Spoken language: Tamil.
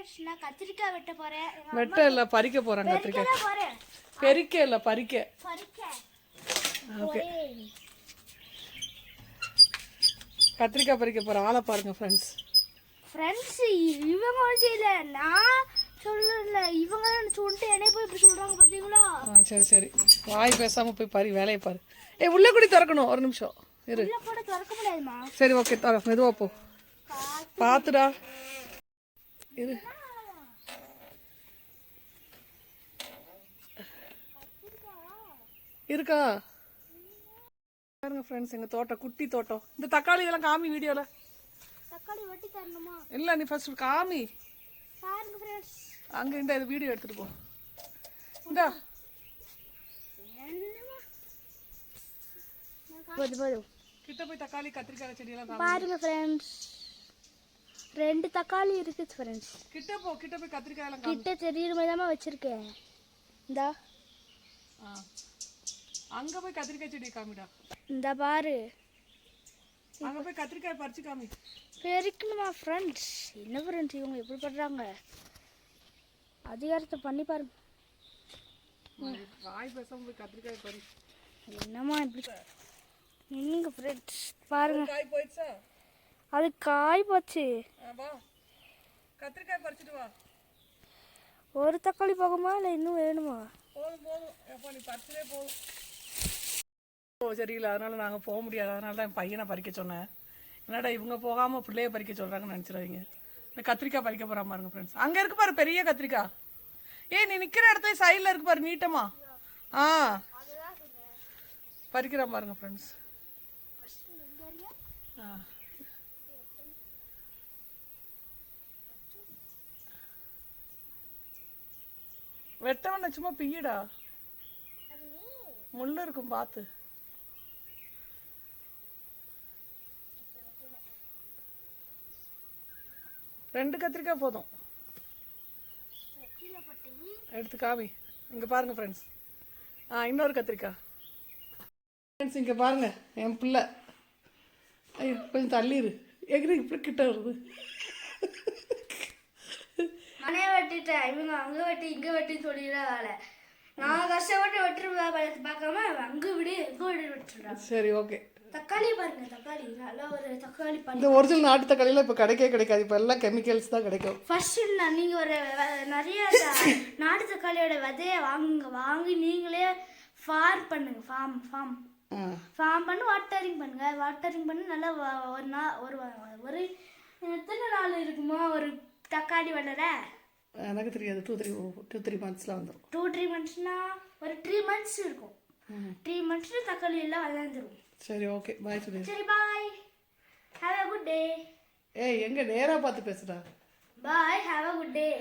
ஃப்ரெண்ட்ஸ் நான் கத்திரிக்காய் வெட்ட போறேன். வெட்ட இல்ல பறிக்க போறேன். கத்திரிக்காய் போறேன். பெரிக்க இல்ல பறிக்க. ஓகே. கத்திரிக்காய் பறிக்க போறேன். ஆளை பாருங்க ஃப்ரெண்ட்ஸ். இவங்க இல்ல நான் சொல்லல, இவங்க சொல்லிட்டு என்னை போய் இப்படி சொல்றாங்க பாத்தீங்களா? சரி சரி, வாய் பேசாம போய் பாரு, வேலையை பாரு. உள்ள கூடி திறக்கணும், ஒரு நிமிஷம் இரு. உள்ள கூட திறக்க முடியாதுமா? சரி ஓகே, தர மெதுவா போ. பாத்துடா இரு. இருக்கா பாருங்க ஃப்ரெண்ட்ஸ், எங்க தோட்டம் குட்டி தோட்டம். இந்த தக்காளி இதெல்லாம் காமி வீடியோல. தக்காளி வெட்டி தரணுமா? இல்ல நீ ஃபர்ஸ்ட் காமி. பாருங்க ஃப்ரெண்ட்ஸ், அங்க இந்த வீடியோ எடுத்துட்டு போ. இந்தா போதும் கிட்ட போய் தக்காளி கத்திரிக்காய் செடி எல்லாம் பாருங்க ஃப்ரெண்ட்ஸ். 2 தக்காளி இருக்கு ஃப்ரெண்ட்ஸ். கிட்ட போய் கத்திரிக்காய் எல்லாம் கிட்ட தெரியுற மாதிரி தான் வச்சிருக்கேன். இந்தா அங்க போய் கத்திரிக்காய் செடி காமிடா. இந்த பாரு, அங்க போய் கத்திரிக்காய் பறிச்சு காமி. பெரிக்கணுமா ஃப்ரெண்ட்ஸ்? என்ன ஃப்ரெண்ட்ஸ் இவங்க எப்படி பண்றாங்க? அதிகாரத்தை பண்ணி பாருங்க. வாய் பேசாம போய் கத்திரிக்காய் பறி. என்னம்மா இப்படி எங்க ஃப்ரெண்ட்ஸ் பாருங்க. காய் போயிடுச்சா? அது காய் போச்சு. வா கத்திரிக்காய் பறிச்சிட்டு வா. ஒரு தக்காளி போகுமா இல்லை இன்னும் வேணுமா? போதும் எப்போ நீ பறிச்சதே போதும். சரியில்லை, அதனால நாங்கள் போக முடியாது. அதனால தான் என் பையனை பறிக்க சொன்னேன். என்னடா இவங்க போகாமல் பிள்ளைய பறிக்க சொல்கிறாங்கன்னு நினச்சிடாதீங்க. இந்த கத்திரிக்காய் பறிக்க போகிறா பாருங்க ஃப்ரெண்ட்ஸ். அங்கே இருக்கு பாரு பெரிய கத்திரிக்காய். நீ நிற்கிற இடத்துல சைடில் இருக்கு பாரு நீட்டமா. பறிக்கிறா பாருங்க ஃப்ரெண்ட்ஸ். வெட்டவன சும்மா பிய்யடா, முள்ளு இருக்கும் பார்த்து. ரெண்டு கத்திரிக்காய் போதும். எடுத்து காமி. இங்க பாருங்க ஃப்ரெண்ட்ஸ். இன்னொரு கத்திரிக்காய் ஃப்ரெண்ட்ஸ். இங்க பாருங்க என் பிள்ளை. ஐயோ கொஞ்சம் தள்ளிடு. எகிரி இப்படி கிட்ட வருது. நானே வெட்டிட்டேன். இவங்க அங்க வெட்டி இங்க வெட்டின்னு சொல்லிடுற வேலை. நான் கஷ்டப்பட்டு வெட்டுற பார்க்காம அங்க விடு எங்க விடு வெட்டுறேன். சரி ஓகே. தக்காளி பாருங்க, தக்காளி நல்ல ஒரு தக்காளி. இந்த ஒரிஜினல் நாட்டு தக்காளிலாம் இப்போ கிடைக்காது. இப்போ எல்லாம் கெமிக்கல்ஸ் தான் கிடைக்கும். ஃபர்ஸ்ட் நீங்க ஒரு நிறைய நாட்டு தக்காளியோட விதைய வாங்கி நீங்களே ஃபார்ம் பண்ணுங்க. ஃபார்ம் பண்ணி வாட்டரிங் பண்ணுங்க. வாட்டரிங் பண்ணி நல்லா ஒரு எத்தனை நாள் இருக்குமா ஒரு தக்காளி வளர? எனக்கு தெரியாது. 2-3 மந்த்ஸ்லாம் வந்துடும். 2-3 மந்த்ஸ்னா ஒரு 3 மந்த்ஸ் இருக்கும். 3 மந்த்ஸ்ல தக்காளி எல்லாம் வளர்ந்துடும். சரி ஓகே, பாய் சொல்லு. சரி பாய், ஹேவ் a good day. எங்க நேரா பார்த்து பேசுடா. பாய், ஹேவ் a good day.